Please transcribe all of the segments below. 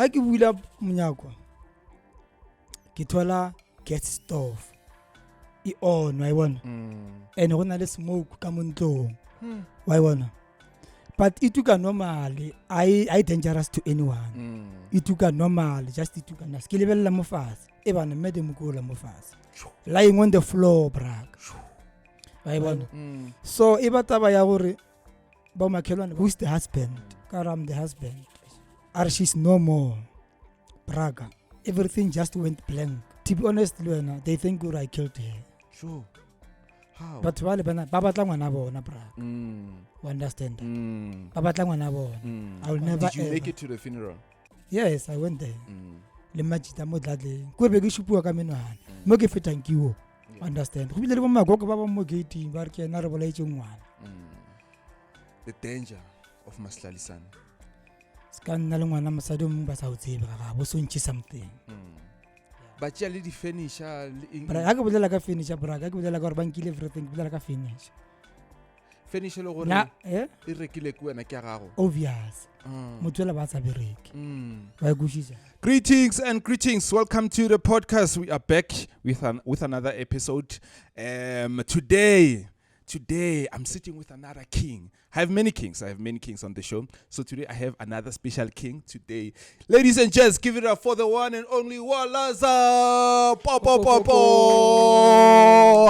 ha ke bula monyako ke thola gas stove I on wa bona and go na le smoke ka montlong wa bona but it took a normal I dangerous to anyone it took a normal just it took a nas ke lebella mo fase e bana mede mo go la mo fase lying on the floor bra wa bona so e bataba ya gore ba makhelwane who's the husband karam the husband or she's no more braga everything just went blank to be honest Luena they think I killed her sure how but wale bana ba batla ngwana bona bra you understand ba batla ngwana bona I will never did you make it to the funeral yes I went there le majita mo dladle go be ke shupua ka menwana mo ke fetang kiwo understand go bile le bo magogo ba ba mo gate ba re ke na re bolaetse ngwana the danger of maslalisana scan na le ngwana mosadi mo ba sa o tsebe ga bo sontse something ba tja le di finisher bra ga ke bolela ka finisher bra ga ke bolela ka gore ba nkile everything ke bolela ka finish finisher le gore e rekile ku wena ke gago obvious motswela ba sa bereke ba gushisa greetings and greetings welcome to the podcast we are back with another episode Today, I'm sitting with another king. I have many kings on the show. So today I have another special king today. Ladies and gents, give it up for the one and only Walaza.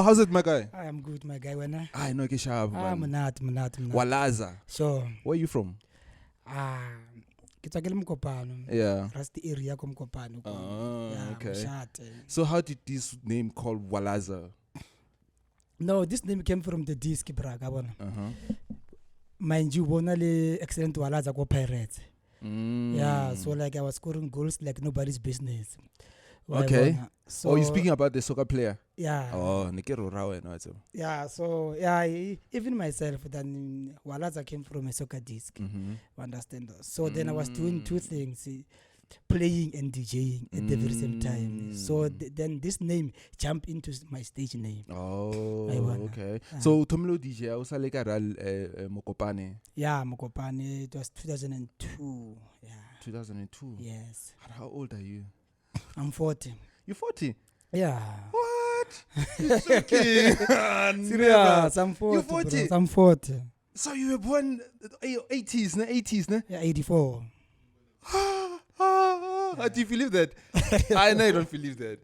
How's it, my guy? I am good, my guy. When I know Kishab. I'm not. Walaza. So, where are you from? Kitakele Mkopano. Yeah. That's the area of Mkopano. Oh, okay. So how did this name called Walaza? No, this name came from the disc, braga. Mind you, le excellent Walaza go Pirates. Yeah, so like I was scoring goals like nobody's business. Okay. So you're speaking about the soccer player? Yeah. Oh, Nikero Rawe, no. Yeah, so yeah, even myself, then Walaza came from a soccer disc. Understand? So then I was doing two things. Playing and DJing at the very same time. So then this name jumped into my stage name. Oh, okay. So Tomilo DJ, also like Mokopane. Yeah, Mokopane. It was 2002. Yeah. 2002. Yes. How old are you? I'm 40. You're 40? Yeah. What? You're joking. Serious? I'm 40. You're 40? I'm 40. So you were born 80s, ne? 80s, ne? Yeah, 84. Do you believe that? I know you don't believe that.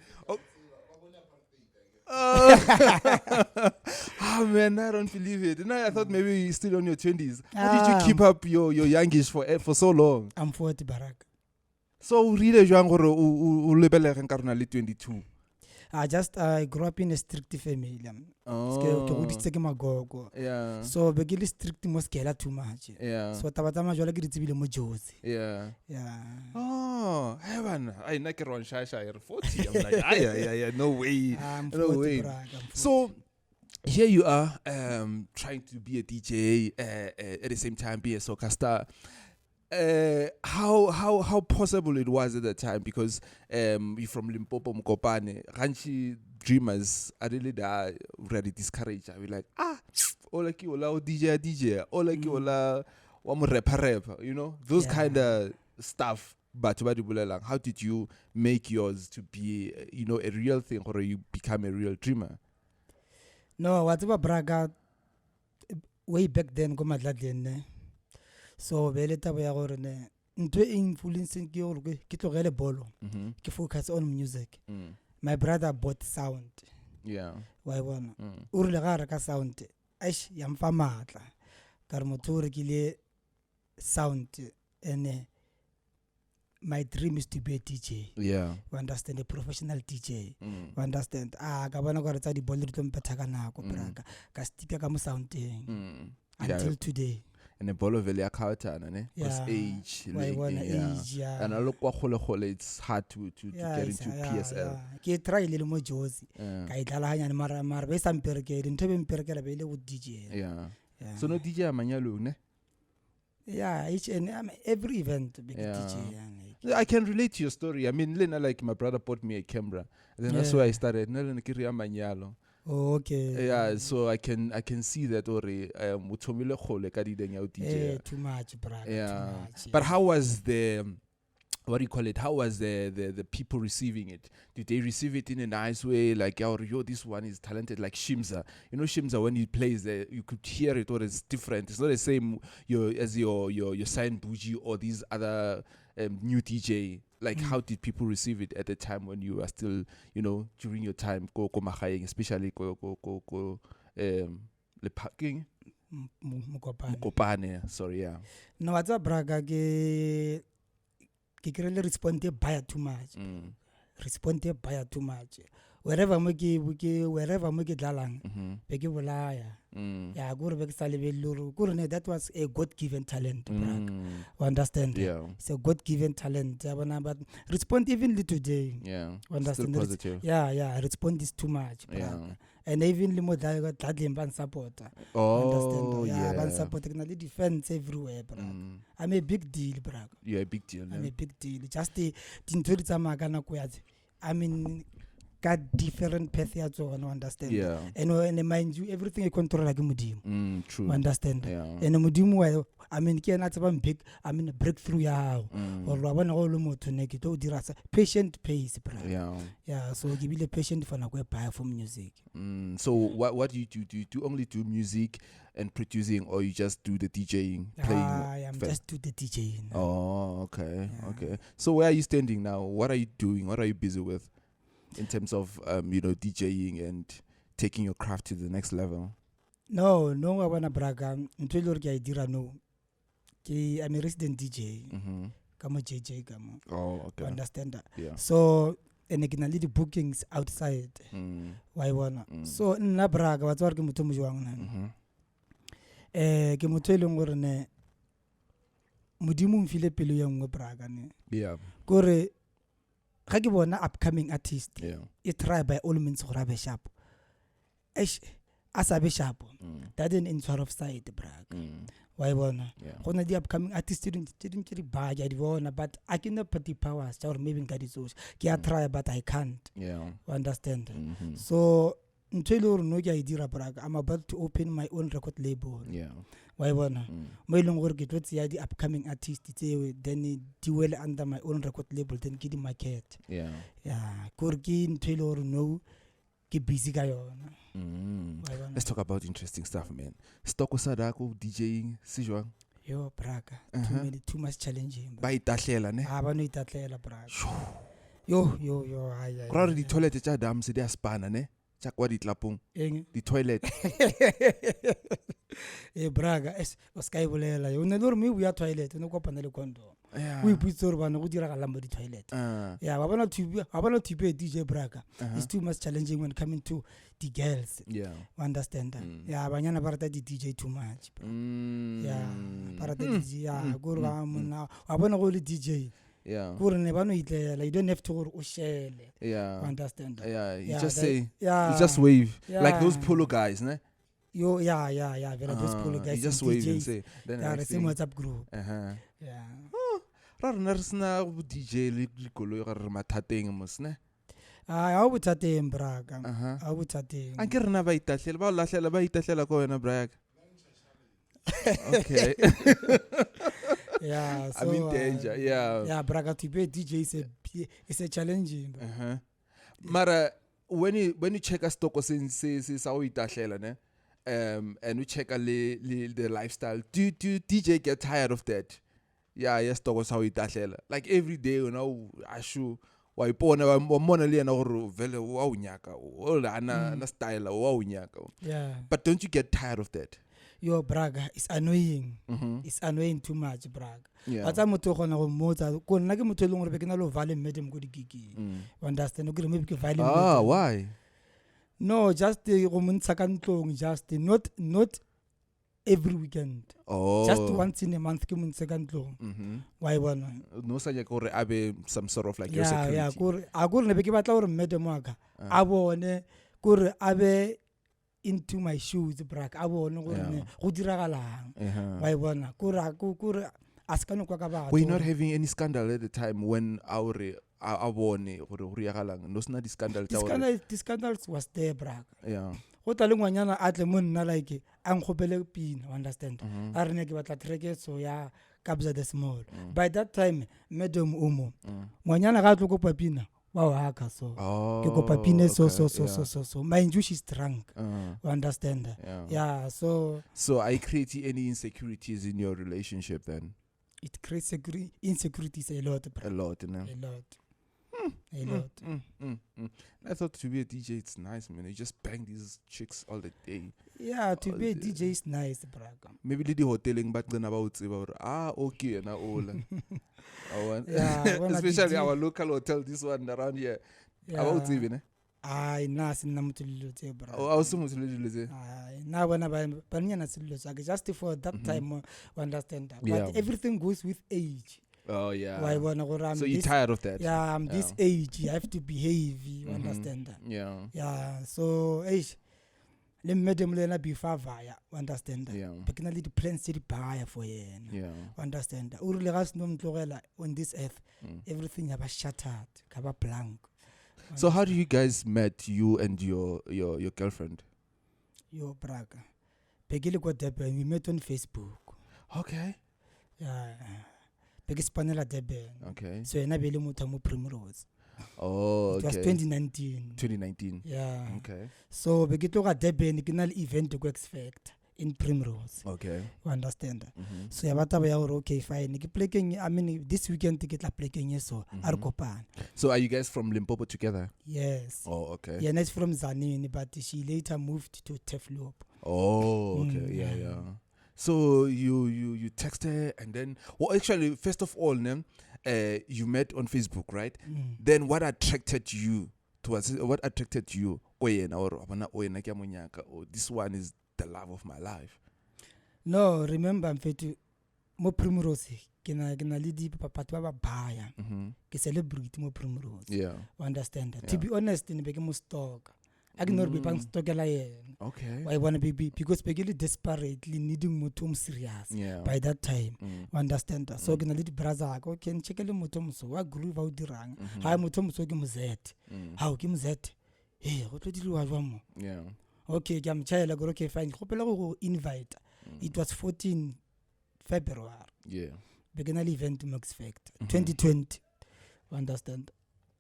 Oh man, I don't believe it. No, I thought maybe you're still on your 20s. How did you keep up your youngish for so long? I'm 40, Barak. So really, young or 22. I grew up in a strict family. Yeah. So begili strict moskela too much. Yeah. So tabatama jola ke ditsebile mo Jozi. Yeah. Yeah. Oh, heaven. I like it on Shasha 40. I'm like, yeah, no way. No way. So here you are trying to be a DJ at the same time be a soccer star. How possible it was at that time because you're from Limpopo Mkopane Ranchi dreamers are really already discouraged. I be like all like you ola DJ all like you ola wa rapper you know those kind of stuff but how did you make yours to be a real thing or you become a real dreamer? No, whatever braga way back then go madladlen. So beleta ba ya gore ne ntwe influencing ke gore ke tlogele bolo ke focus on music. My brother bought sound. Yeah. Wa bona o rile ga reka sound aish ya mfa matla ka re motho re kile sound and my dream is to be a DJ. Yeah. You understand, a professional DJ. You understand? Ka bona gore tsa di bolo di tlompetha ka nako braga ka stika ka mo sounding until today. And the ball vele akhautana ne because age and I look kwa khole it's hard to get into PSL. Ke try le mo Jozi ka idlala hanyane mara be sampereke ntwe be mperekela be le go DJ. Yeah. So no DJ amanyalo ne? Yeah, each and every event big DJ. I can relate to your story. I mean, like my brother bought me a camera. And then that's why I started manyalo. Oh, okay. Yeah, so I can see that already. DJ. Too much, brother. Yeah. Too much, but how was the what do you call it? How was the people receiving it? Did they receive it in a nice way? Like, yo, this one is talented, like Shimza. You know, Shimza, when he plays there, you could hear it, or it's different. It's not the same as your Sign Bougie or these other new DJ. Like, how did people receive it at the time when you were still, you know, during your time, especially le parking? Mokopane, sorry, yeah. No, what's up, Braga? Ke really respond too much. Respond too much. Wherever mo ke dlalang, be ke bolaya. Yeah, go be ke salebe luru. That was a God-given talent, Braga. You understand? Yeah. It's a God-given talent. But respond evenly today. Yeah. Understand? Still positive. Yeah. Respond is too much, Braga. Yeah. And even limo dadli ban support. Oh, yeah. Ban support technically defense everywhere, Braga. I'm a big deal, Braga. You're a big deal. I'm a big deal. Just the tintori tsa magana ko ya. I mean, got different path ya tsona, understand? Yeah. And mind you, everything you control like modimo. True. Understand? Yeah. And modimo, I mean, ke na tsaba big, I mean, breakthrough ya. Or wa bona go lo motho ne ke to dira patient pace, Braga. Yeah. Yeah, so give me the patient for na go buy for music. So what do you do? Do you only do music and producing, or you just do the DJing, playing? I'm just do the DJing. Oh, okay, okay. So where are you standing now? What are you doing? What are you busy with in terms of DJing and taking your craft to the next level? No, I wanna Braga. Until I dira no. I'm a resident DJ. Kamo JJ kamo. Oh, okay. Understand that? Yeah. So and I can lead the bookings outside. Why wanna? So na Braga what's working muto mujwang na. Ke motho e leng gore ne modimo mfile pelo ya ngwe Braga ne. Yeah. Gore ga ke bona upcoming artist. Yeah. E try by all means gore be sharp. As a be sharp. That in sort of side Braga. Why bona? Gona the upcoming artist didn't buy ya divona, but I cannot put the powers or maybe ngadi so. Ke try but I can't. Yeah. You understand? So until no idea Braga, I'm about to open my own record label. Yeah. Why bona? My long work it what's the upcoming artist then do well under my own record label then get the market. Yeah. Yeah. Korki until no ke busy ka yona. Let's talk about interesting stuff, man. Stoko sadako DJing sijwang. Yo Braga. Too much challenging. Ba itahlela ne. Ba no itahlela Braga. Yo ay. Ra di toilet tsa dam se dia spana ne. Tsa kwa di tlapong. Di toilet. Braga o sky bolela yo ne dormi o ya toilet o ne kopana le kondo. Yeah. We put so bana go dira galambo di toilet. Yeah, wa bona type DJ Braga. It's too much challenging when coming to the girls. Yeah. Understand that? Yeah, banyana barata di DJ too much. Yeah, barata DJ yeah, go ba mona. Wa bona go le DJ. Yeah. Go re ne bano itlela, you don't have to go share. Yeah. Understand that? Yeah, you just say yeah. You just wave like those polo guys, ne? Yo, yeah. Very those polo guys. You just wave and say. Then the same WhatsApp group. Yeah. Ra rena re sna go DJ le dikolo ga re mathateng mos ne. Ha o bothateng Braga. Ha o bothateng. A ke rena ba itahlela ba lahlela ba itahlela ko wena Braga. Okay. Yeah, so I'm in danger. Yeah. Yeah, Braga to be a DJ is a challenging. Mara when you check a stock since how itahlela ne. And we check the lifestyle. Do DJ get tired of that? Yeah, yes, talk us how itahlela. Like every day, ashu wa ipona wa mona le na gore vele wa unyaka o na style wa unyaka. Yeah. But don't you get tired of that? Yo Braga, it's annoying. It's annoying too much Braga. Yeah. Ata motho gona go motsa ko nna ke motho e leng gore be ke na lo vale medem go digigi. Understand go re maybe ke vale. Why? No, just go montsha ka ntlong, just not every weekend. Just once in a month ke montsha ka ntlong. Why bona? No sa gore abe some sort of like your security. Yeah, gore a gore ne be ke batla gore medem wa ka a bone gore abe into my shoes Braga a bone gore ne go diragalang. Why bona? Gore askano kwa ka ba. We're not having any scandal at the time when our bone gore go riagalang. No sna di scandal tsa. The scandals was there Braga. Yeah. Go tla le ngwanyana a tle mo nna like a nkgopele pina, understand? A re ne ke batla track so ya kabza the small. By that time Madam Umo ngwanyana ga tlo kopa pina wa haka so ke kopa pina so mind you she's drunk. You understand? Yeah, so are you creating any insecurities in your relationship then? It creates insecurities a lot, bro. A lot. I thought to be a DJ it's nice, man. You just bang these chicks all the day. Yeah, to be a DJ is nice, bro. Maybe the hoteling back then about okay na all. Yeah, especially our local hotel, this one around here. About even na sinna mutulilo tse, bro. Also mutulilo tse. Na wana ba nyana sililo tsa just for that time you understand that. But everything goes with age. Oh yeah. So you're tired of that? Yeah, I'm this age. You have to behave. You understand that? Yeah. Yeah. So le madam lena be favaya. Understand that? Yeah. Because the plans to buy for you. Yeah. Understand that? Uri legas nom tlogela on this earth. Everything have shattered, have blank. So how do you guys met, you and your girlfriend? Yo braga. Pegile kwa Durban. We met on Facebook. Okay. Yeah. Spanela Durban. Okay. So ena bele motho mo Primrose. Oh, okay. It was 2019. 2019. Yeah. Okay. So we get to Durban, kinal event to X Factor in Primrose. Okay. You understand? So yabata ba okay fine. I mean this weekend to get la playing so Arkopan. So are you guys from Limpopo together? Yes. Oh, okay. Yeah, that's from Zanini, but she later moved to Teflop. Oh, okay. Yeah. So you texted and then actually first of all, you met on Facebook, right? Then what attracted you towards it? What attracted you? Or this one is the love of my life. No, remember I'm fetu mo Primrose kina lidi papa ba baya. Ke celebrate mo Primrose. Yeah. Understand that? To be honest, in bege mo stock. I cannot be bang stock ela. Okay. I want to be because begili desperately needing motom serious by that time. Understand that? So gonna lead brother go can check le motom so wa groove out dirang. Ha motom so ke mozet. How ke mozet? Go tlo diriwa jwa mo. Yeah. Okay, ke am chaela go okay fine. Gopela go invite. It was 14 February. Yeah. Beginner event Max Factor 2020. Understand?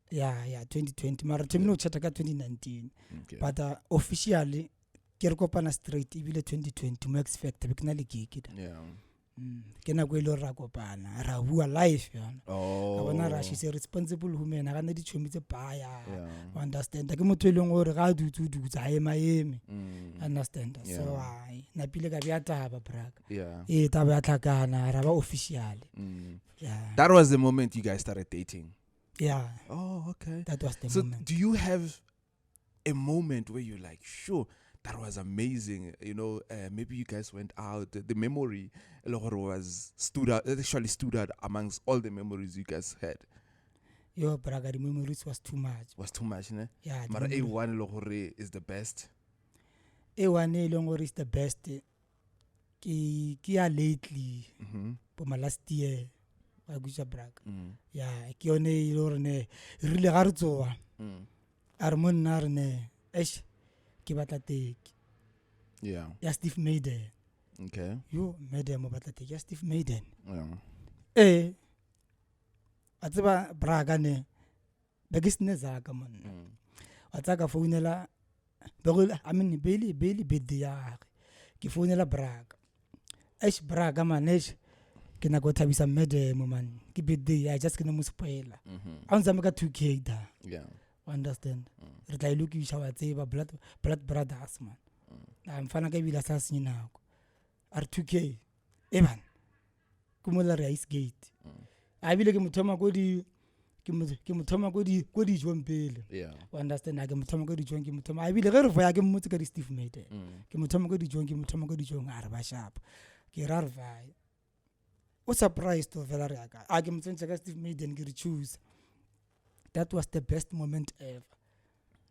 Yeah, 2020. Mara temno chata ka 2019. Okay. But officially ke re kopana straight ibile 2020 Max Factor beginner le gig. Yeah. Kena go ile ra kopana ra bua live yana. Oh. Ka bona ra she's a responsible woman ga na di chomi tse baya. Understand? Ke motho eleng gore ga du tsa ema. Understand? So na pile ka bya taba braga. Yeah. Taba ya tlhakana ra ba officially. Yeah. That was the moment you guys started dating. Yeah. Oh, okay. That was the so moment. Do you have a moment where you're like, sure, that was amazing? You know, maybe you guys went out. The memory was stood out amongst all the memories you guys had. Yo, braga, the memories was too much. Was too much, ne? Yeah. But A1 is the best. A1 is the best. Kia lately, for my last year. Yeah, ke yone e le gore ne rile ga re tsoa a re monna re ne ke batla teki ya Steve Maiden. Okay. Yo Maiden mo batla teki ya Steve Maiden. Yeah. A tseba braga ne be ke sne zaka man a tsaka founela I mean Bailey birthday ya ke founela braga braga man ke na go thabisa Maiden man ke birthday I just ke na mo spoila a ntse ka 2K da. Yeah. Understand? Re tla ilukisha wa tseba blood brothers man. I'm fana ka bila sa sina nako R2K eban kumola Rice Gate a bile ke mothoma go di jong pele. Yeah. Understand? Ke mothoma go di jong ke mothoma a bile ge re voya ke mmotse ka di Steve Maiden ke mothoma go di jong a re ba sharp ke ra re vai o surprised to vela re aka a ke motsentsha ka Steve Maiden ke re choose. That was the best moment ever.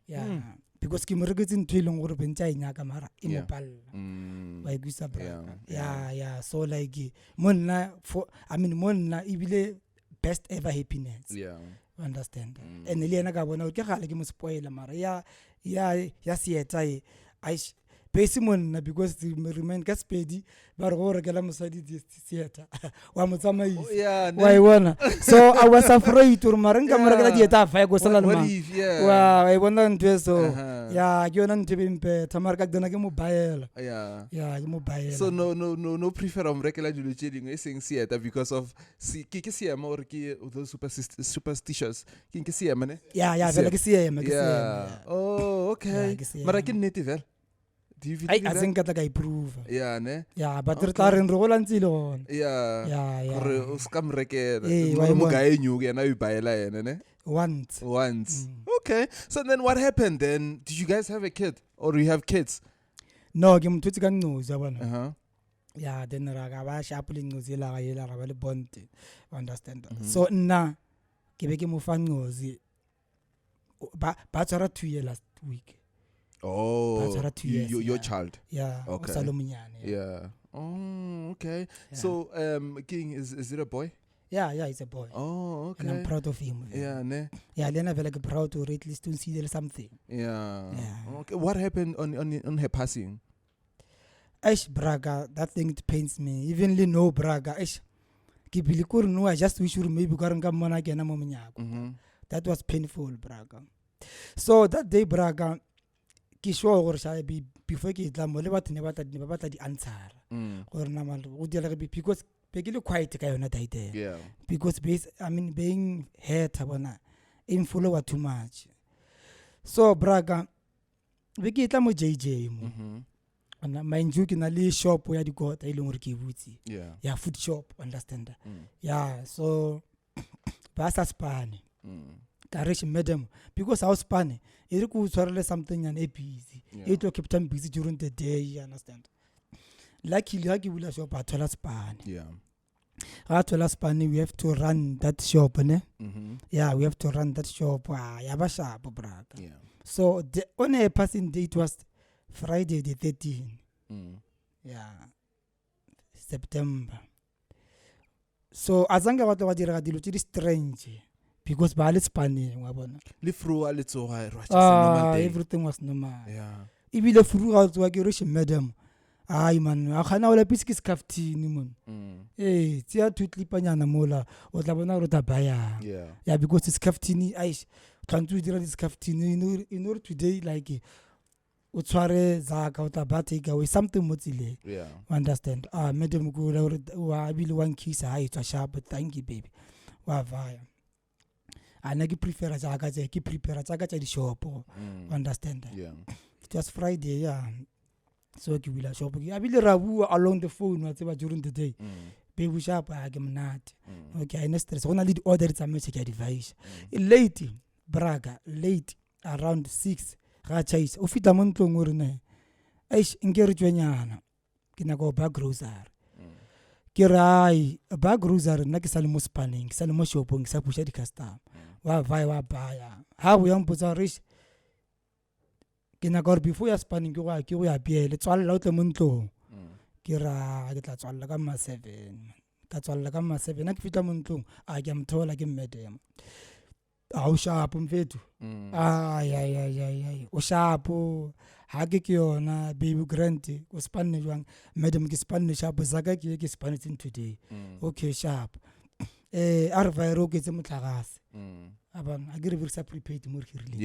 Yeah. Because ke mo reketse ntwe leng gore bentsa inyaka mara e mo palla ba igisa bra. Yeah. So like monna ibile best ever happiness. Yeah. Understand? And le yena ka bona ke gale ke mo spoiler mara ya sieta base monna because the remain ka spedi ba re go rekela mosadi theater wa mo tsamaisa Yeah, wa ibona so I was afraid to marenga mo rekela dieta fa go sala le what mang if, yeah. wa ibona ntwe so Uh-huh. ya ke yona ntwe bempe tamara ka dona ke mo baela Yeah. ya ke mo baela So no prefer am rekela dilo tse dingwe e seng theater because of ke seema or ke those superstitious ke seema ne ya vela ke siema yeah. Oh, okay. ke seema. Mara ke nnete vela. Do you ai believe a that? seng ka tla ka improve Yeah, ne? ya but re tla reng re go lantsile gona Yeah. ya Gore o ska mrekela. Eh, Mo wa mo ibona. ga enyu yena o baela yena ne? once Once. Okay. So then what happened then? Did you guys have a kid or you have kids? no ke mthutsi ka ncozi yabona Uh-huh. ya then ra ka ba sharp le ncozi la ga yela ga ba le bond understand so nna ke be ke mo fa ncozi ba tshwara 2 years last week Oh, That's what 2 years, your yeah. child. ya o Okay. salomonyane Yeah. Oh, okay. Yeah. So, King, is it a boy? yeah he's a boy Oh, and I'm okay. proud of him Yeah, ne? yeah le na vela ke proud to at least to see there something Yeah. Yeah. Okay. What happened on her passing? Aish braga, that thing it pains me. Even le no braga, aish. Ke bili kore no, I just wish you maybe ka renka mona ke na mo monyako. Mm-hmm. That was painful braga. So that day braga, ke sure gore sha be before ke tla mo le batho ne ba tla di answer. Gore na mal go dira ke because be ke le quiet ka yona that day. Yeah. Because being hurt bona in follow too much. So braga, be ke tla mo JJ mo. Mm-hmm. Ana mind you ke na le shop ya dikota e leng gore ke butsi Yeah. ya food shop understand yeah so ba sa spane ka re madam because I was spane e re go tshwarele something and busy it to keep time busy during the day you understand luckily ha ke bula shop a thola spane Yeah. ha thola spane we have to run that shop ne Mm-hmm. yeah we have to run that shop ya ba sharp braka Yeah. so the on a passing date was Friday the 13th yeah September so azange batho ba dira dilo tse di strange because ba le spanning wa bona Le frua le tsoga re normal day. everything was normal Yeah. ibile furu ga tswa ke re madam ai man a khana ola piski skaftini mon tsia tutlipanyana mola o tla bona re ta baya yeah because skaftini ai tlantu dira di skaftini in order today like o tshware zaka o tla ba take away something mo tsile Yeah. understand madam go la wa bile one kiss ha itswa sharp thank you baby wa vaya ana ke prepare tsaka tsa di shop understand Yeah. it was Friday yeah so ke bila shop ke abile ra bua along the phone wa tseba during the day baby sharp a ke mnate okay I stress gona le di order tsa me ke device late braga late around 6 ga chase o fita mo ntlong o rene eish nke re tswenyana ke na go ba grocery ke rai ba grocery nna ke sale mo spanning ke sale mo shopong ke sa pusha di customer wa baya ha bo yang potsa rish ke na go before ya spanning ke go ya piele tswalla o tle mo ntlong ke ra ke tla tswalla ka ma 7 ka tswalla ka ma 7 na ke fita mo ntlong a ke mthola ke madam au sharp mfethu ay o sharp ha ke yona baby grant o spanne jwang madam ke spanne sharp zaka ke spanne today okay sharp arvairo ke tse motlagase abana a ke re virsa prepaid mo re rile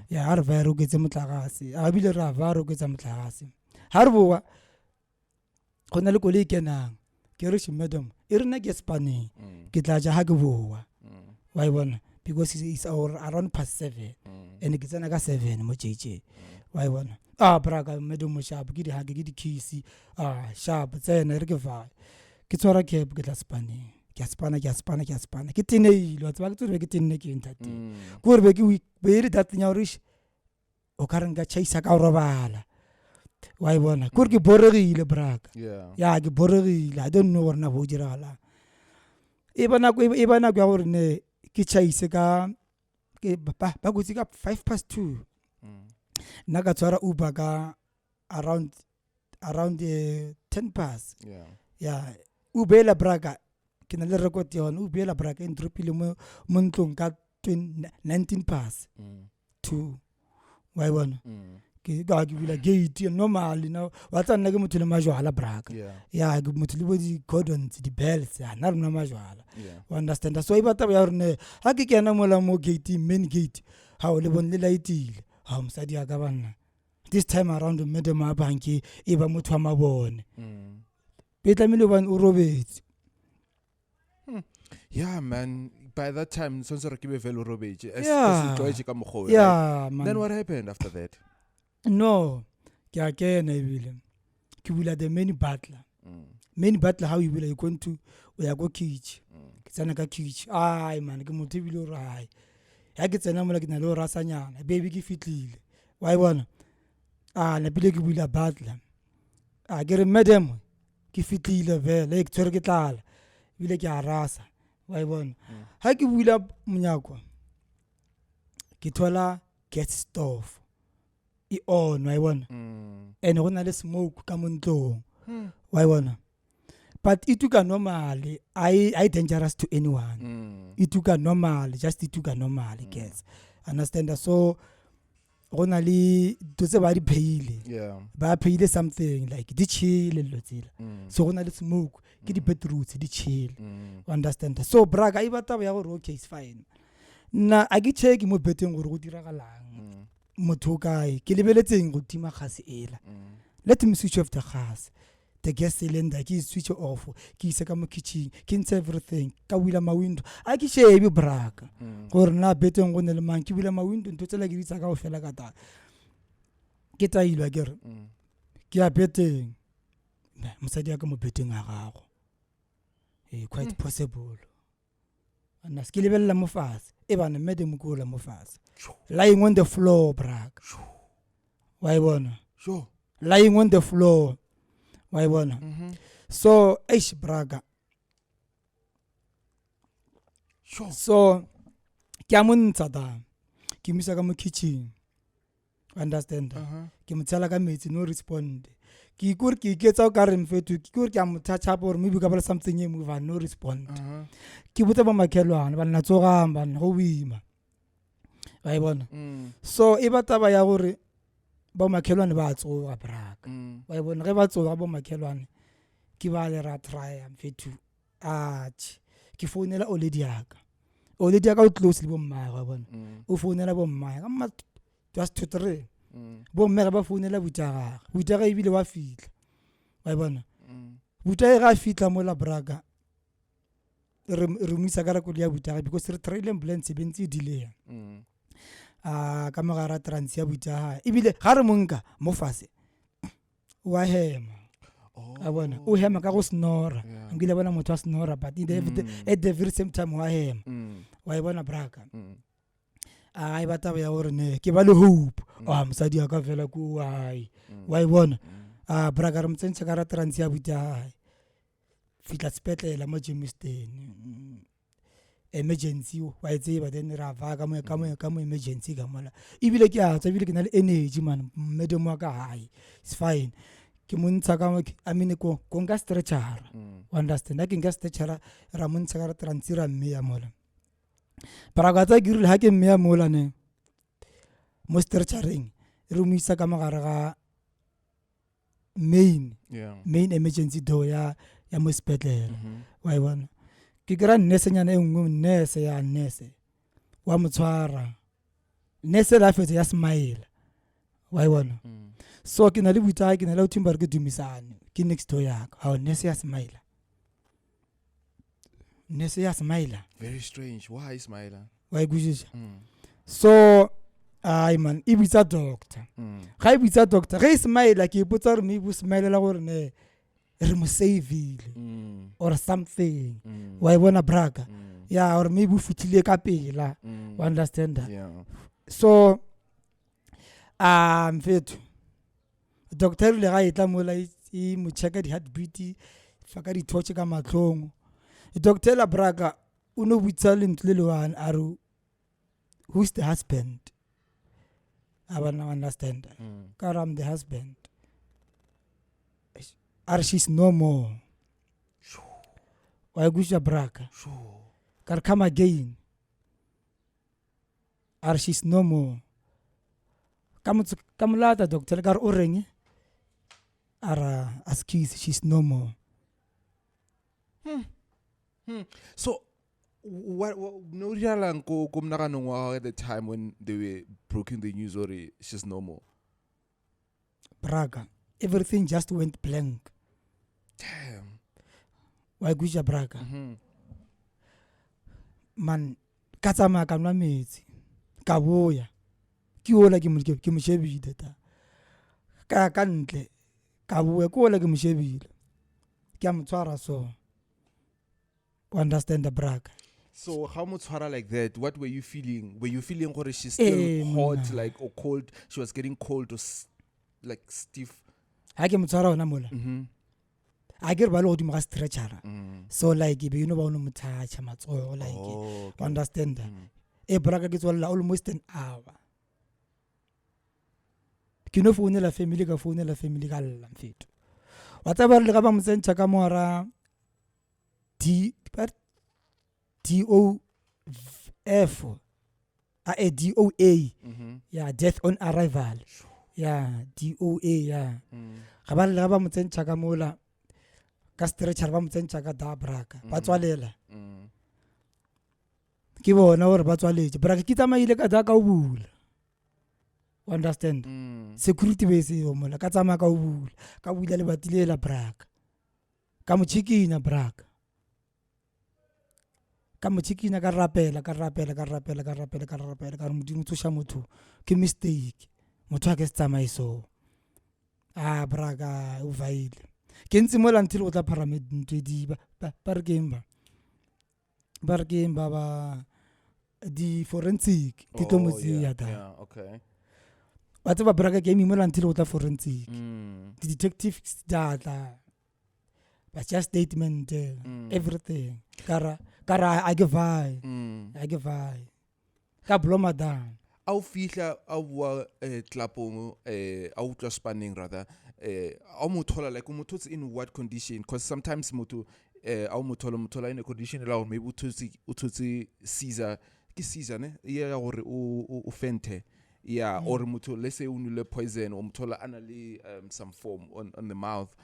yeah arvairo ke tse motlagase a bile ra varo ke tse motlagase ha re boa gona le kole kenang ke re madam e rena ke spanne ke tla ja ha ke boa wa bona because it's around past 7 and ke tsena ka 7 mo JJ wa bona braga madam mo sharp ke di ha ke di kiss sharp tsena re ke va ke tsora ke tla spane ke spana ke tineilo tsaba ke tsore ke tinne ke ntate go re be re that nya rish o ka renga chase ka robala wa bona go re ke boregile braga ya ke boregile I don't know rena bo dirala e bana go ya gore ne ke chase ka ke ba go tsika 2:05 nna ka tswara Uber ka around 10 past yeah Ubela braga ke na le record yona Ubela braga in dropile mo ntlong ka 19 past 2 wa bona ke bula gate normally now wa tsa nna ke motho le majwala braka ya ke motho le bo di cordons di bells ya na rena majwala you understand so iba taba ya rene ha ke kena mola mo gate main gate ha o le bon le lightile ha mosadi ya ka bana this time around madam a banki e ba motho wa mabone petlamile ban o robetse. Yeah, man. By that time, sonse re ke be vele robetse. Yeah, man. Then what happened after that? No, ke a kena ebile. Ke bula the main butler. Main butler how you bula you going to o ya go kitchen. Ke tsena ka kitchen. Ai man, ke motho bile o rai. Ya ke tsena mola ke na le o rasanyana. Baby ke fitlile. Wa e bona? Na pile ke bula butler. Ke re madam ke fitlile vele, ke tsere ke tlala. Bile ke a rasa. Wa e bona? Ha ke bula monyako. Ke thola gas stove. I on wa e bona? And go na le smoke ka mo ntlong. Wa e bona? But it took a normally, I dangerous to anyone. It took a normal, just it took a normal, guess. Understand that? So go na le to se ba di payile. Ba payile something like di chill lo tsela. So go na le smoke, ke di beetroots di chill. Understand that? So braga I bataba ya gore okay it's fine. Na a ke check mo beteng gore go diragalang. Motho kae ke lebeletseng go tima gas ela. Let me switch off the gas. The gas cylinder ke switch off ke isa ka mo kitchen ke ntshe everything ka wila ma window a ke shebe braka gore na beteng go ne le mang ke wila ma window ntse tsela ke ditsa ka go fela ka ta ke tailwa ke re ke a beteng mosadi ya ka mo beteng a gago quite possible ana ske lebella mo fase e bana madam ko la mo fase lying on the floor braka wa e bona Sure. Lying on the floor. Wa bona. So braga. Sure. So ke a montsha da. Ke misa ka mo kitchen. Understand? Ke motsala ka metsi no respond. Ke ikore ke iketsa o ka re mfetu ke ikore ke a mo touch up or maybe ka bala something e move no respond. Ke botsa ba makhelwane ba nna tsogamba go wima. Wa bona. So e bataba ya gore ba makhelwane ba tsoga braka wa bona ge ba tsoga ba makhelwane ke ba le ra try mfethu ke founela oledi yaka o close le bo mmae wa bona o founela bo mmae ka ma just to 3 bo mmega ba founela butaga ebile wa fitla wa bona butaga ga fitla mo la braka re misa ka rakolo ya butaga because re trail ambulance bentse delay ka mogara trans ya butaga ebile ga re monka mo fase wa hema a bona o hema ka go snora ngile bona motho a snora but at the very same time wa hema wa e bona braka e bataba ya gore ne ke ba le hope mosadi ya ka fela ko wa e bona braka re mtsentse ka ra trans ya butaga fitla sepetlela mo Jamestown emergency wa itse ba then ra va ka mo emergency ka mola ebile ke a tsa ebile ke na le energy man madam wa ka hai it's fine ke montsha ka I mean ko nka stretcher understand ke nka stretcher ra montsha ka transira mme ya mola para ga tsa girle ha ke mme ya mola ne mo stretchering re mo isa ka magare ga main emergency door ya mo hospital wa e bona ke gra nese nyana e nngwe nese ya nese wa motshwara nese la fetse ya smile wa e bona so ke na le butsa ke na le uthimba re ke dumisane ke next door ya ka nese ya smile Very strange. Why smile? wa e gujisa so man e bitsa doctor ga e bitsa doctor ge e smile ke ipotsa re me bu smile la gore ne re mo savile or something wa e bona braka ya or maybe o fitlile ka pela wa understand so mfethu doctor le ga etla mola e mo checka di heartbeat fa ka di torch ka matlhong doctor la braka o no butsa le ntlo le one are who's the husband abana understand karam the husband are she's no more wa gusha braka kar come again are she's no more ka molata doctor ka re o reng ara excuse she's no more. So what no realang ko kumnakanong wa at the time when they were breaking the news or she's no more. Braga, everything just went blank. Damn. Wa gwisha Braga. Man ka tsamaya ka nwa metsi ka boya ke ola ke mo shebile ta ka ntle ka boya ke ola ke mo shebile ke a mo tshwara so. Understand the Braga. So how much horror like that? What were you feeling? Were you feeling or she's still hot, like, or cold? She was getting cold or like stiff. Ha ke mo tshwara ona mola. I get ba lo di mo stretchera. So like you know ba no mo touch matsogo like okay. Understand that. Braga ke tswalla almost an hour. Ke no founela family ka lla mfeto. Wa tsaba re le ga ba mo tsentša ka mora DOF DOA. Yeah, death on arrival. Yeah, DOA, yeah. Ga ba mo tsentša ka mola ka stretcher ba mo tsentša ka da Braga. Ba tswalela. Ke bona hore ba tswaletse. Braga ke tsamaile ka da ka o bula. Understand? Security base yo mola ka tsamaya ka o bula. Ka bula le batile la Braga. Ka mo chikina Braga. Ka mo chikina ka rapela ka re modimo tsoša motho ke mistake. Motho a ke se tsamaye so. Braga o vaile. Ke ntse mola until o tla paramedic ba re keng ba di forensic ke tlo mo tsia da. Yeah, okay. Wa tseba Braga ke emi mola until o tla forensic. The detectives data. But just statement everything. Kara I give I. Ka bloma down. Au fihla au wa tlapong au tla spanning rather au mothola like mothots in what condition, because sometimes moto au mothola in a condition la maybe utotsi Caesar ke Caesar ne ya gore o fente yeah or moto let's say unule poison or mothola anally some form on the mouth.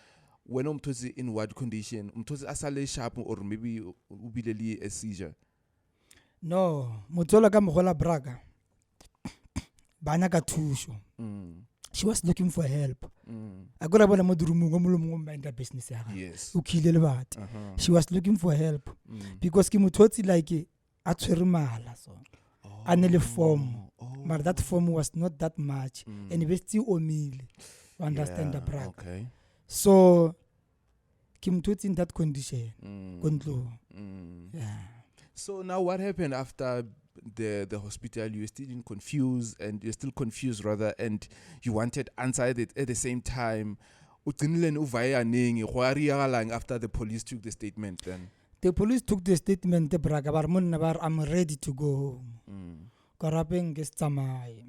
When umtotsi in what condition umtotsi asale sharp or maybe ubileli a seizure. No, mothola ka mogola Braga. Bana ka thusho. She was looking for help. I got bona mo durumong mo lomong mind business ya ga. Yes. O khile le batho. She was looking for help because ke mothotsi like a tshwere mala so. Anele form. But that form was not that much and it still omile. You understand the Braga. Okay. So ke mothotsi in that condition. Yeah. So now what happened after the hospital? You were still confused and you're still confused rather, and you wanted answered it at the same time. After the police took the statement then? The police took the statement, Braga, I'm ready to go home. Karapeng gestamai.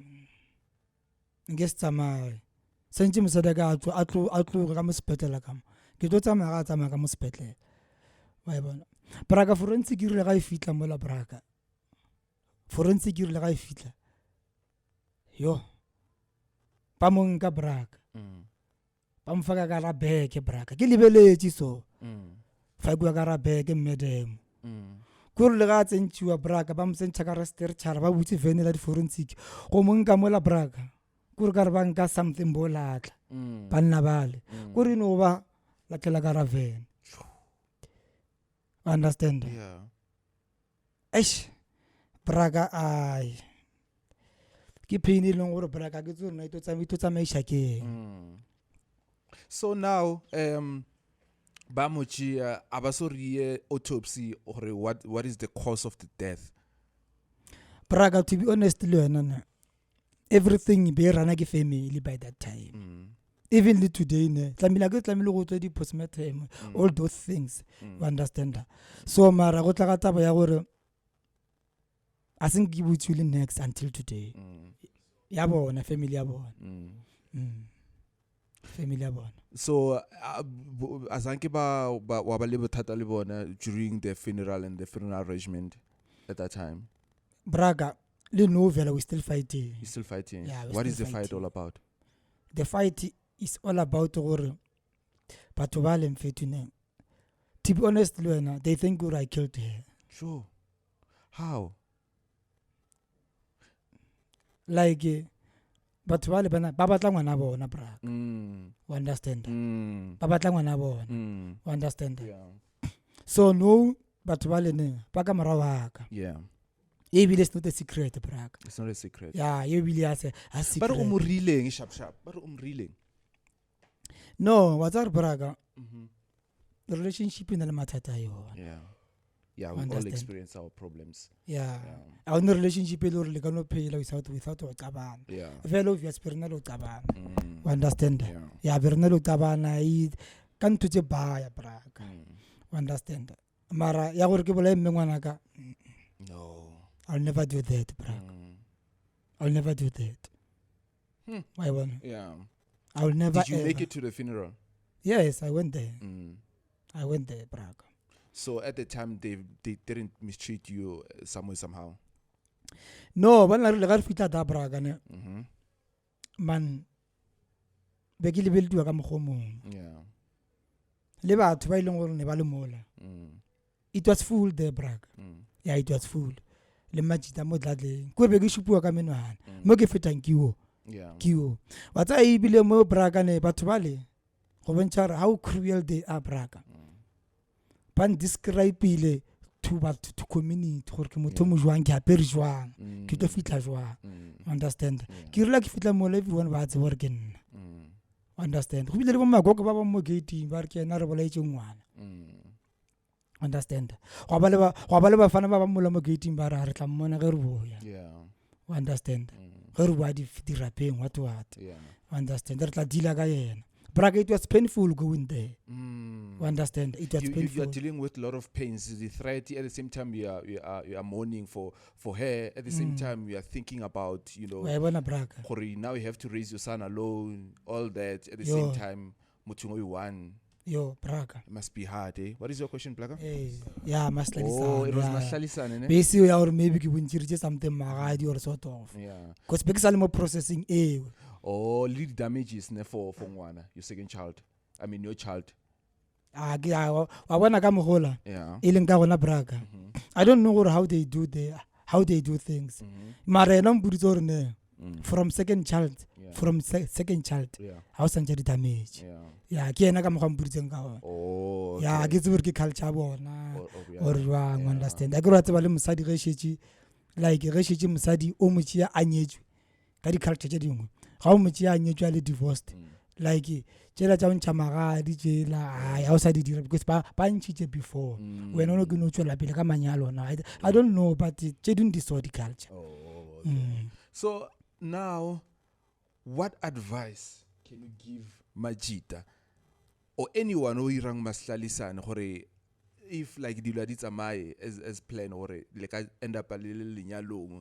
Senji msadaga atlu kama spetela kama. Ke tsamaya ka mo spetle. Wa bona. Braga forensic irile ga e fitla mola Braga. Forensic irile ga e fitla. Yo. Pa monka Braga. Pa mfaka ka ra beke Braga. Ke lebeletse so. Fa go ka ra beke medem. Go le ga tsentšiwa Braga ba mtsentša ka resterchara ba butse venela di forensic. Go monka mola Braga. Go re ka re banka something bolatla. Banna bale. Go re no ba la tlela ka ra ven. Understand? Yeah. Eish. Braga ai. Ke pain ile ngore Braga ke tsona ito tsamaisha ke. So now bamochi abasori autopsy or what is the cause of the death? Braga, to be honest le wena everything be rana ke family by that time. Even today tlamile go tswa di postmortem all those things. You understand that? So mara go tla ka taba ya gore I think give it will next until today. Ya bona family ya bona. Family ya bona. So azanke ba le bothata le bona during the funeral and the funeral arrangement at that time? Braga le novel we still fighting. You're still fighting. Yeah, we're What still is the fight fighting. all about? The fight is all about gore batho ba leng fetune. To be honest, Luena, they think I killed her. Sure. How? Like batho ba le bana ba batla ngwana bona bra. Mm. You understand? Mm. Ba batla ngwana bona. Mm. You understand? Yeah. So no batho ba le ne ba ka mora wa ka. Yeah. It's not a secret, bra. It's not a secret. Yeah, you really has a secret. But reeling, sharp. But reeling. No, what's our braga? Mm-hmm. The relationship in the matata yo. Yeah. Yeah, we all Understand. experience our problems. Yeah. Our relationship is like no pay without taban. Yeah. Velo via spernalo taban. Mm. Understand? Yeah. Yeah, bernalo tabana I can to buy a braga. Mm. Understand? Mara ya gore ke bola mmengwana ka. No. I'll never do that, braga. I'll never do that. Why one? Yeah. I'll never. Did you ever. make it to the funeral? Yes, I went there. Mm. I went there, braga. So at the time they didn't mistreat you somehow. No, when I really fita da braga ne. Mm-hmm. Man begile beltu ka mogomo. Yeah. Le batho ba ileng gore ne ba le mola. It was full there, braga. Yeah, it was full. Le majita mo dladleng. Ko be ke shupua ka menwana. Mo ke fetang kiwo. Yeah. Kiwo. Wa tsa e bile mo braga ne batho ba le go bontsha how cruel they are, braga. Ban describe ile to community gore ke motho mo jwang ke apere jwang ke tlo fitla jwang. Understand? Ke rela ke fitla mo everyone ba tse gore ke nna. Understand? Go bile le bo magogo ba ba mo gate ba re ke ena re bola itse ngwana. Understand? Go ba le ba fana ba ba mola mo gate ba re tla mmona ge re boya. Yeah. Understand? Ge re boa di rapeng what. Yeah. Understand? Re tla deala ka yena. Braga, it was painful going there. Understand? It was painful. You are dealing with a lot of pains. The threat at the same time you are mourning for her. At the same time you are thinking about now you have to raise your son alone. All that at the same time. Yo, Braga. It must be hard, eh? What is your question, Braga? Yeah, Maslalisana. Oh, it was Maslalisana, eh? Basically, or maybe you win something magadi or sort of. Yeah. Because because I'm processing a. Oh, lead damages for Ngwana, your second child. I mean your child. I wanna come hola. Yeah. Ilenga Braga. I don't know how they do things. Marenam Burizorne from second child. From second child. How sanjari damage. Yeah, kiena ka mo buritsenga. Oh. Yeah, I get work culture bona. Or wrong, understand. I go at bale musadi ge shetse like ge shetse musadi o motšia a nyetswe ka di culture tše dingwe. Ga o motšia a nyetswe le divorced. Like tšela tša ntšha magadi tšela I also did because ba ntšhitše before. When no go no tšwela pele ka manyalo na. I don't know but tše dingwe di so di culture. Oh. Okay. So now what advice can you give Majita or anyone who irang Maslalisana gore if like dilo di tsamaye as plan or like end up a little lenyalong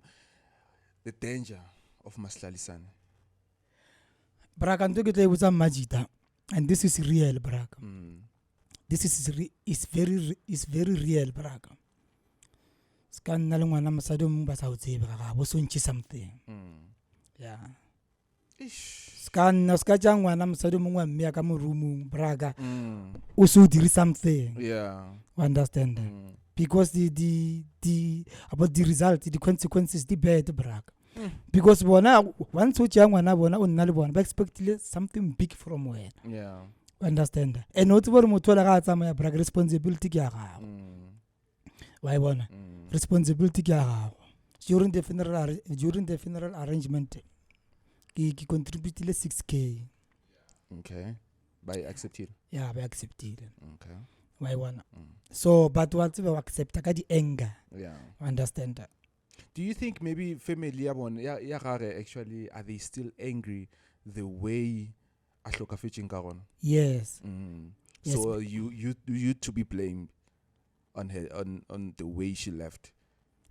the danger of Maslalisana? Braga nto ke tla botsa Majita and this is real, Braga. This is very real, Braga. Ska nna le ngwana mosadi mo ba sa o tsebe ga bo so ntse something. Yeah. Ska tja ngwana mosadi mongwe mme ka mo roomong, Braga. O so diri something. Yeah. Understand? Because the about the result, the consequences, the bad, Braga. Because once you tja ngwana bona o nna le bona ba expect something big from where. Yeah. Understand? And not bore motho la ga tsamaya, Braga, responsibility ke ya gago. Why bona? Responsibility ke ya gago. During the funeral arrangement he contributed 6K. Okay. By accepted. Yeah, by accepted. Okay. Why one? So, but what we accept the anger. Yeah. Understand? Do you think maybe family actually are they still angry the way Ashloka fetching Karon? Yes. Yes. So you to be blamed on her on the way she left.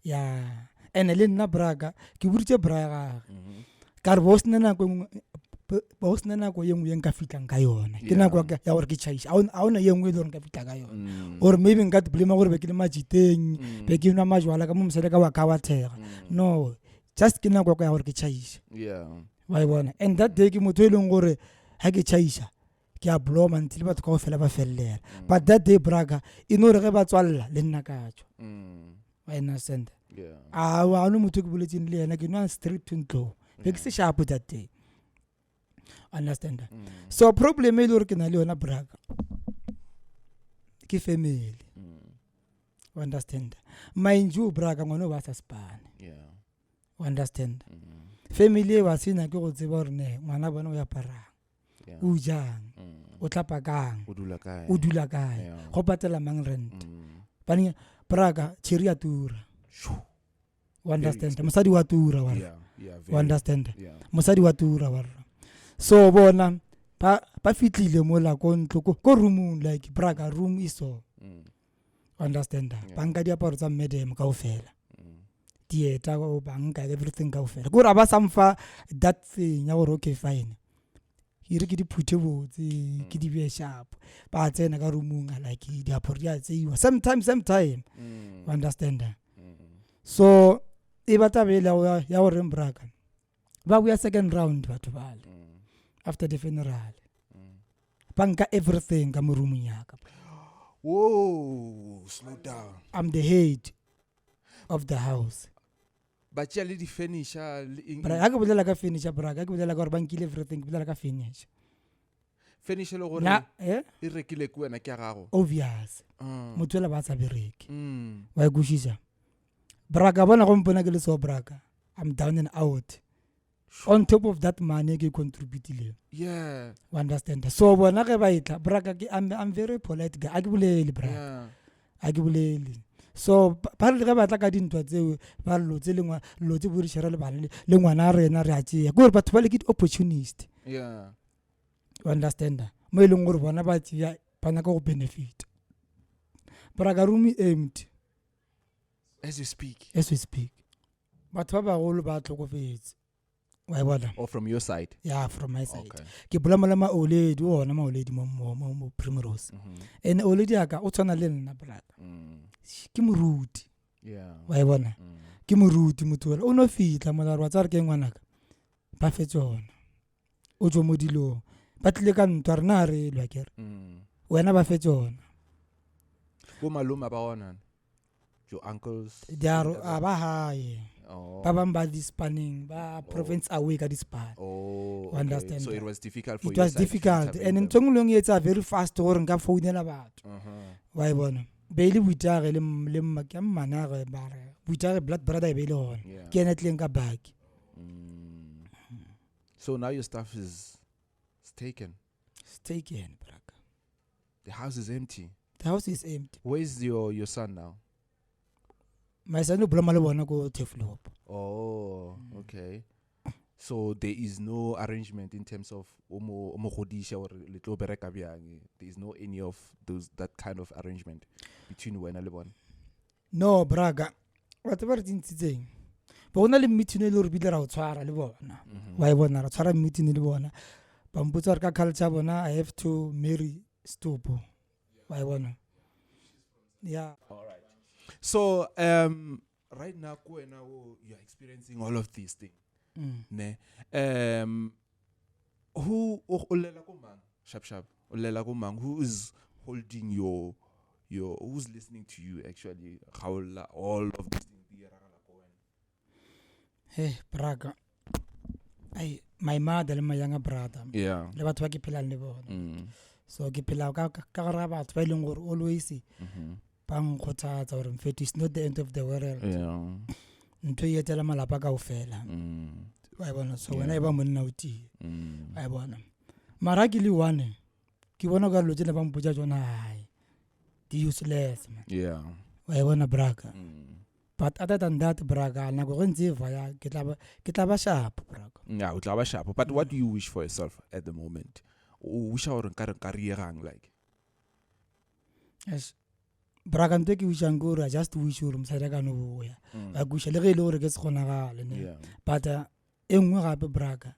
Yeah. And Elena Braga, Kiburche Braga. Carbosnana ko yeng yeng ka fitlang ka yona ke nako ya gore ke chaisa a ona yeng we le ka fitla ka yona or maybe nka blame gore be ke le majiteng be ke nwa majwala ka mo mosele ka wa thega no just ke nako ya gore ke chaisha wa bona. And that day ke motho eleng gore ha ke chaisha ke a bloma until batho ka go fela ba fellela. But that day braga ino re ge ba tswalla le nna ka tšo I understand a no motho ke boletseng le yena ke no straight to ntlo be ke se sharp that day understand so problem e le gore ke na le yona braga ke family understand mind you braga ngwana ba sa spane understand family wa sina ke go tseba gore ne ngwana bona o ya parang o jang o tlapa kang o dula kae go patela mang rent bani braga chiri ya tura understand mosadi wa tura wa understand mosadi wa tura wa so bona ba fitlile mo la ko ntlo ko room like braga room iso understand banka diaparo tsa medem ka ofela dieta go banka everything ka ofela go ra ba samfa that thing ya gore okay fine ire ke di phuthe botse ke di be sharp ba tsena ka roomung like diaparo ya tseiwa sometime understand so e bata bela ya gore mbraka ba buya second round batho bale after the funeral banka everything ka mo roomung ya ka. Whoa, slow down. I'm the head of the house. But ya le di furniture but ha ke bolela ka furniture braga ke bolela ka gore bankile everything ke bolela ka furniture le gore e rekile ku wena ke ya gago obvious motho la ba sa bereke wa ikushisa braga bona go mpona ke le so braga I'm down and out on top of that money ke contribute understand so bona ge ba itla braga I'm very polite guy a ke bolele braga a ke bolele so ba re ge ba tla ka dintwa tseo ba lotse lengwa lotse bo re shera le bana le ngwana rena re a tšea gore batho ba le ke opportunist understand mo eleng gore bona ba tšea bana ka go benefit braga room empty as we speak batho ba bagolo ba tlhokofetse wa bona or from your side from my side ke bolamala ma oledi ona ma oledi mo primrose and oledi aka o tsana le nna braga ke moruti wa bona ke moruti motho o no fitla mo la rwa tsare ke ngwanaka ba fetsona o jo modilo ba tlile ka ntwa rena re lwa kere wena ba fetsona bo maloma ba ona your uncles they are aba haye ba bamba dispanning ba province away ka dispan understand so it was difficult for you. It was difficult and in tongolong it's a very fast gore nka founela batho wa bona be le buitare le mma ke manare bare buitare blood brother e be le hona ke ena tleng ka bag so now your stuff is taken braga the house is empty where is your son now my son no blama le bona go Teflop okay so there is no arrangement in terms of omo godisha or little bereka byang there is no any of those that kind of arrangement between wena le bona no braga whatever tsitseng bona le meeting le re bile ra o tshwara le bona wa e bona ra tshwara meeting le bona ba mpotsa ka culture bona I have to marry Stopo wa e bona all right so right now you are experiencing all of these things ne who olela ko mang sharp olela ko mang who is holding your who's listening to you actually all of these things hey braga my mother and my younger brother le batho ba ke phela le bona so ke phela ka gara batho ba ileng gore always bang khothatsa gore mfeto is not the end of the world ntho e etela malapa ka ofela wa bona so wena e ba monna o tie wa bona mara ke le one ke bona ka lo tsena ba mpotsa jona hai di useless man wa bona braga but other than that braga na go ntse vaya ke tla ba sharp braga o tla ba sharp but what do you wish for yourself at the moment o wish gore ka career gang like yes braga nto ke wishang gore I just wish gore msada ka no boya a gusha le ge le gore ke se gona gale ne but engwe gape braga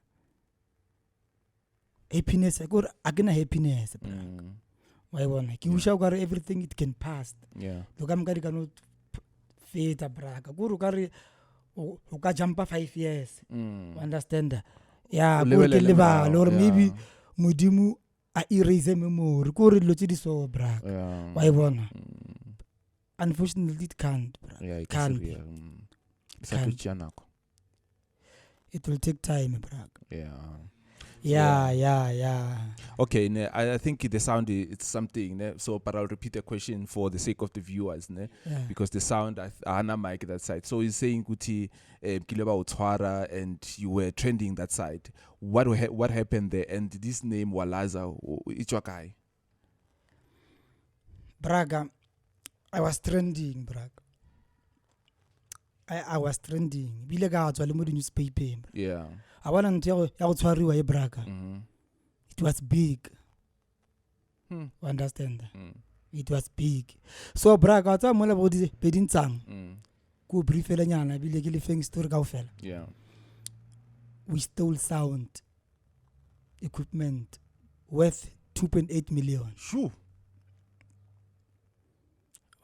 happiness gore a ke na happiness braga wa bona ke wisha gore everything it can pass lo ka mka di ka no feta braga gore ka re o ka jumpa 5 years. Understand? O Ko ke lebelele lebala morao, or yeah. maybe modimo a erase memory ko re dilo tse di so bra. Yeah. Wa e bona? Unfortunately it can't bra. Yeah, it Can't. can't. It will take time bra. Yeah. Yeah. Okay, I think the sound it's something. So, but I'll repeat the question for the sake of the viewers, Yeah. because the sound Anna mic that side. So he's saying Kuti Kileba Utwara, and you were trending that side. What happened there? And this name Walaza, Ichwakai. Braga, I was trending, Braga. I was trending. Bile ka tswa le mo di newspaper. Yeah. I want to tell you tshwariwa e Braga. It was big. You understand? It was big. So Braga tsa mo le bo di pedintsang. Ko briefela nyana bile ke le feng story kaofela. Yeah. We stole sound equipment worth 2.8 million. Shoo.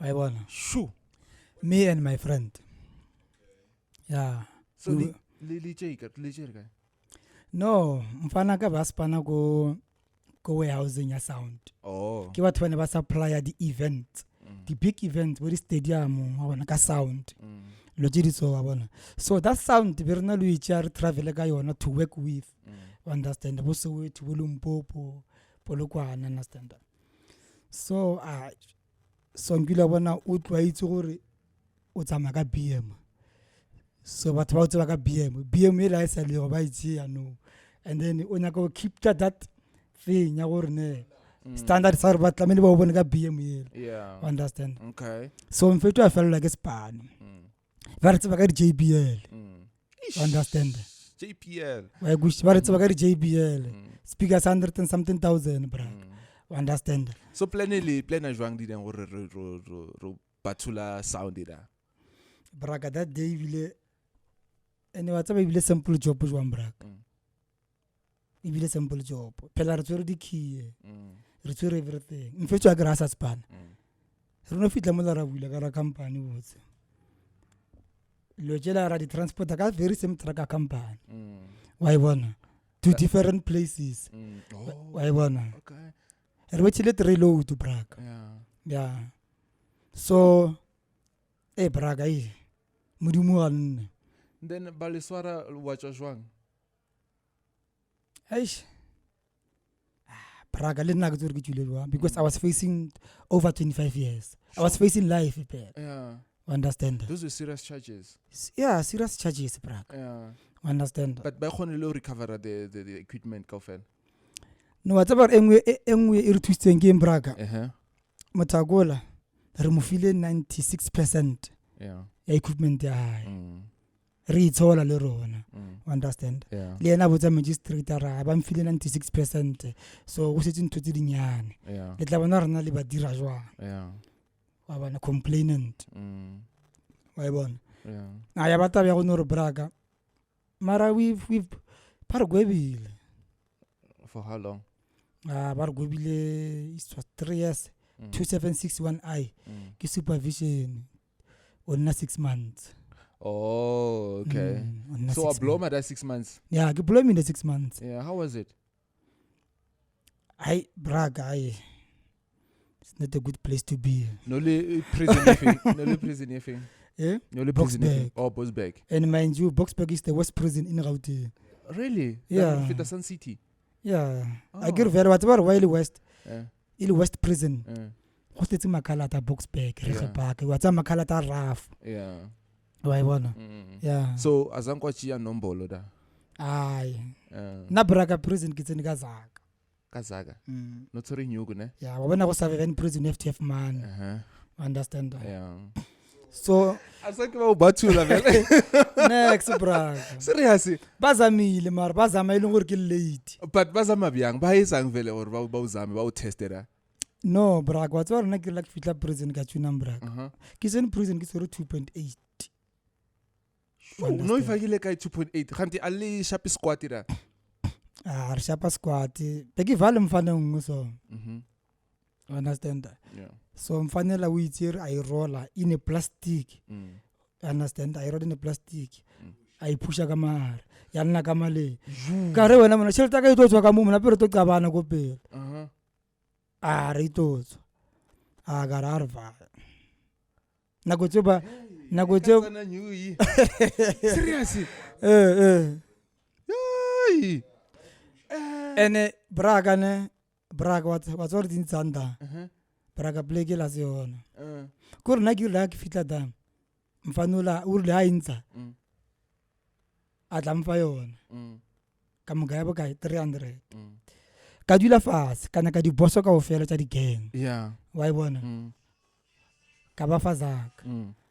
I wanna. Shoo. Me and my friend. Yeah. So We- Licheka. No, mfana ka ba spana ko warehousing ya sound. Oh. Ke batho bane ba supplier di event. The big event where the stadium wa bona ka sound. Lo tse so wa bona. So that sound be rena lo itse travel ka yona to work with. Understand? Bo so to Limpopo, Polokwane, understand? So so ngila bona o twa itse gore o tsama ka BM. So batho ba tswa ka BM e la isa le ba itse ya no. And then o nyaka go keep that thing ya gore ne standard sa re ba tlamele ba o bone ka BM yele. Yeah. Understand? Okay. So mfethu a fela like a span. Ba re tsaba ka di JBL. Understand? JPL. Wa gushi ba re tsaba ka di JBL. Speakers 100 and something thousand, bra. Understand? So plana jwang di deng gore ro batula sound ida. Braga that day bile ene wa tsaba bile simple job jwang braga. Bile simple job. Pela re tsere di key. Re tsere everything. Mfethu a grasa span. Re no fitla mo la ra bula ka ra company botse. Lo jela ra di transport ka very same truck company. Wa bona. To different places. Wa bona. Okay. Re wetile 3 load to braga. Yeah. So braga modimo a nne. Then Baliswara watcha jwang. Eish. Braga le nna ke tsore ke tswile jwang because I was facing over 25 years. I was facing life bad. Yeah. Understand? Those were serious charges. Yeah, serious charges braga. Yeah. Understand? But by khonele recover the equipment kaofela. No whatever engwe e re thusitseng ke braga. Mothakola re mo file 96%. Yeah. Equipment ya hae. Re itsola le rona. Understand? Yeah. Le ena botsa magistrate ra ba mfile 96%. So go setse ntho tse dinyane. Yeah. Le tla bona rena le ba dira jwang. Yeah. Wa bona complainant. Wa bona. Yeah. Ya bata ya go no re braga. Mara we've pargwebile. For how long? Bargwebile it was 3 years. 2761I. Ke supervision on 6 months. Oh, okay. So I blow my that 6 months. Yeah, ke blow me the 6 months. Yeah, how was it? Braga, it's not a good place to be. No le prison anything. No le prison anything. Eh? No le prison anything. Oh, Boksburg. And mind you, Boksburg is the worst prison in Gauteng. Really? Yeah. Fit Sun City. Yeah. Oh. I get very whatever Wiley West. Yeah. Il West prison. Yeah. Go tletse makala ta Boksburg, Yeah. Regebhake, wa tsa makala ta Raf. Yeah. Wa e bona? Yeah. So azankwachi ya nombolo da. Ai. Na Braga prison ke tsene ka Zaga. Kazaga. No tsori nyugu ne. Yeah, wa bona go survive in prison FTF man. Understand? Yeah. So Asake ba ubatula vele. next Braga. Seriously. Bazamile mara bazama ile ngore ke late. But bazama byang ba isang vele or ba uzame ba utestera. No Braga wa tswa rena ke like fitla prison ka tshuna Braga. Ke sene prison ke tsere 2.8. No ifakile kai 2.8. Kanti ali sharp squat ira. Re shapa squat. Beke vale mfana ngwe so. Understand? Yeah. So mfanela o itse I roller in a plastic. understand I wrote in the plastic I pusha ka mare ya nna ka male ka re wena mona tšhelete ka itotswa ka mo mona pero to qabana go pele a re itotswa a ga ra rva nako tsoba seriously ene braga what's all din tsanda braga pleke la se yona ko rena ke la ke fitla da mfanola o rile ha intsa a tla mfa yona ka mo ga ba ka 300 ka dula fase kana ka di boso ka ofela tsa di gang wa e bona ka ba fazaka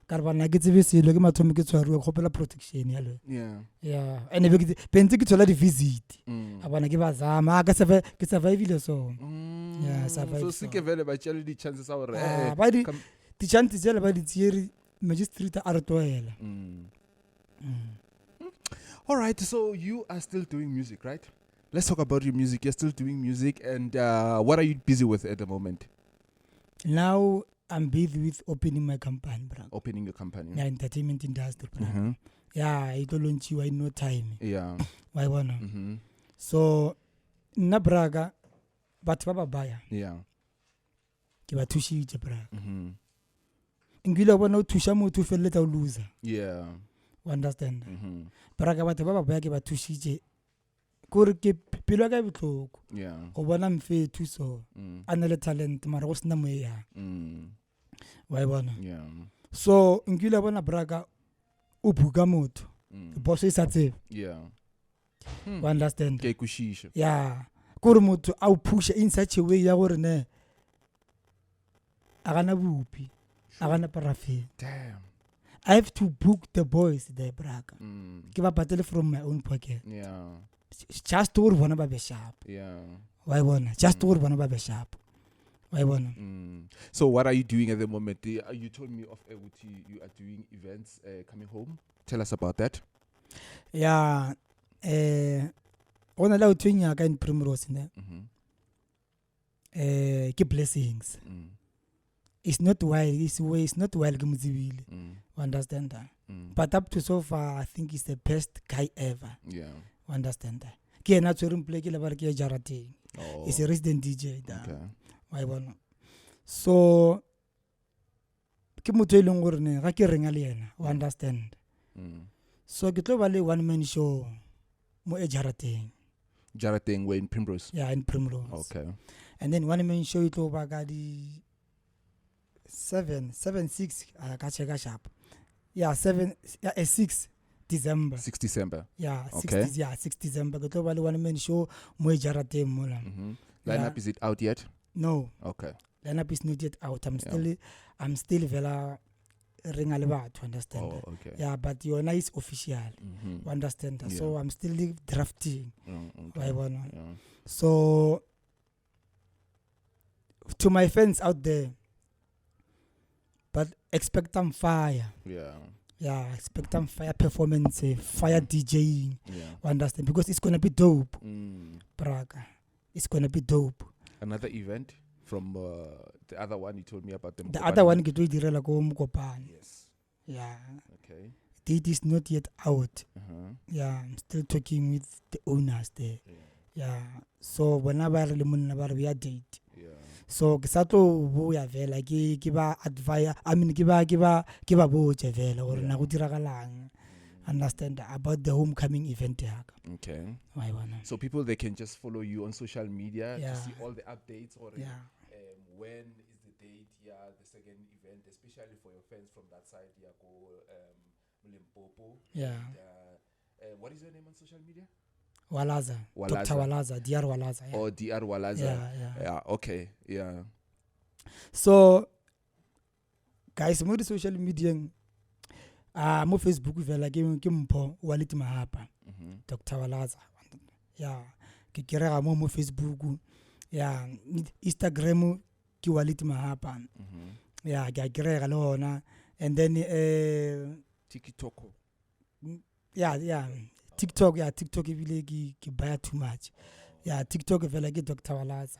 ka re bana ke tsebe selo ke mathomo ke tshwaruwa go phela protection ya le ene be pentse ke tshola di visit abana ke bazama ka ke survive so survive so sike vele ba tshela di chances a hore ba di chances tsela ba di tsieri magistrate a re toela all right, so you are still doing music, right? Let's talk about your music. You're still doing music, and what are you busy with at the moment? Now I'm busy with opening my company, bro. Opening your company? Yeah, entertainment industry, bro. Yeah, it will launch you in no time. Yeah. Why wanna? So, na braga, but baba baya. Yeah. Ke ba thushitse braga. Ngile bona o thusha motho feletsa o loser. Yeah. You understand? Braga batho baba baya ke ba thushitse. Kore ke pelo ka bitloko. Yeah. Go bona mfethu so. Ana le talent mara go sina moya. Why bona? Yeah. So ngile bona braga o buka motho. Boso e sa tsebe. Yeah. You understand? Ke kushisha. Yeah. Kore motho a o push in such a way ya gore ne agana bupi. Agana parafe. Damn. I have to book the boys there braga. Ke ba patele from my own pocket. Yeah. Just to bona ba be sharp. Yeah. Why bona? Just to bona ba be sharp. Why bona? So what are you doing at the moment? You told me of you are doing events coming home. Tell us about that. Yeah. Ona la utwinya ka in Primrose ne. Ke blessings. It's not wild. It's not wild ke Mzibile. Understand that? But up to so far, I think he's the best guy ever. Yeah. Understand that? Ke na tswereng play ke le ba re ke Jarateng. He's a resident DJ da. Okay. Why bona? So ke motho e leng gore ne ga ke renga le yena. Understand? So ke tlo ba le one man show mo e Jarateng. Jarateng way in Primrose. Yeah, in Primrose. Okay. And then one man show it over ga di 6 ka cheka sharp. Yeah, 6 December. 6 December. Yeah, okay. 6 December. Ke tlo ba le one man show mo e Jarateng mo la. Lineup is it out yet? No. Okay. Lineup is not yet out. I'm still vela ringa le batho, understand? Oh, okay. Yeah, but yona is official. Understand? Yeah. So I'm still drafting. Okay. Yeah. So to my fans out there, but expect some fire. Yeah. Yeah, expect some fire performance, fire DJing. Yeah. Understand? Because it's gonna be dope. Braga. It's gonna be dope. Another event from the other one you told me about them. The other one ke tlo direla go Mokopane. Yes. Yeah. Okay. Date is not yet out. Yeah, I'm still talking with the owners there. Yeah. So whenever le monna ba re we are date. Yeah. So ke sa tlo boya vela ke ba advise I mean ke ba botse vela gore na go diragalang. Understand about the homecoming event yaka. Okay. Why bona? So people they can just follow you on social media Yeah. to see all the updates or Yeah. when is the date, the second event, especially for your fans from that side, go Limpopo. Yeah. And, what is your name on social media? Walaza. Dr. Walaza, DR Walaza. Yeah. Oh, DR Walaza. Yeah, okay. Yeah. So guys, mo di social media mo Facebook vela ke mpho wallet mahapa. Dr. Walaza. Yeah. Ke kirega mo Facebook. Yeah, Instagram ke wallet mahapa. Yeah, ke kirega le hona. And then TikTok. Yeah. TikTok ebile ke buy too much. Yeah, TikTok vela ke Dr. Walaza.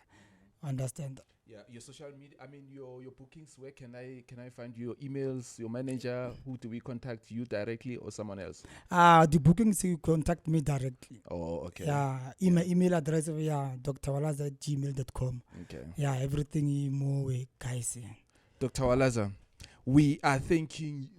Understand? Yeah, your social media. I mean, your bookings. Where can I find your emails? Your manager. Who do we contact? You directly or someone else? The bookings, you contact me directly. Oh, okay. Yeah, my email address, drwalaza@gmail.com. Okay. Yeah, everything more guys. Yeah. Dr. Walaza, we are thanking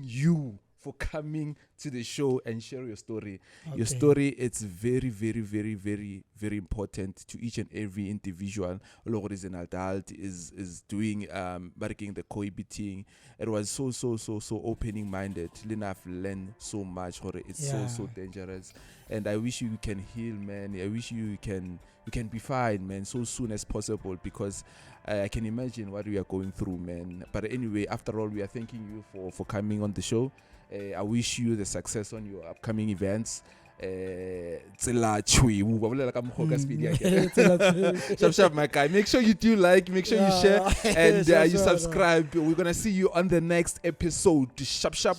you for coming to the show and share your story. Okay. Your story, it's very, very, very, very, very important to each and every individual. Although is an adult, is doing working the cohabiting. It was so opening minded. I've learned so much. It's so dangerous. And I wish you can heal, man. I wish you can be fine, man, so soon as possible, because I can imagine what we are going through, man. But anyway, after all, we are thanking you for coming on the show. I wish you the success on your upcoming events. Shap, my guy. Make sure you do like, make sure you share, and you subscribe. We're gonna see you on the next episode. Shap. Shap.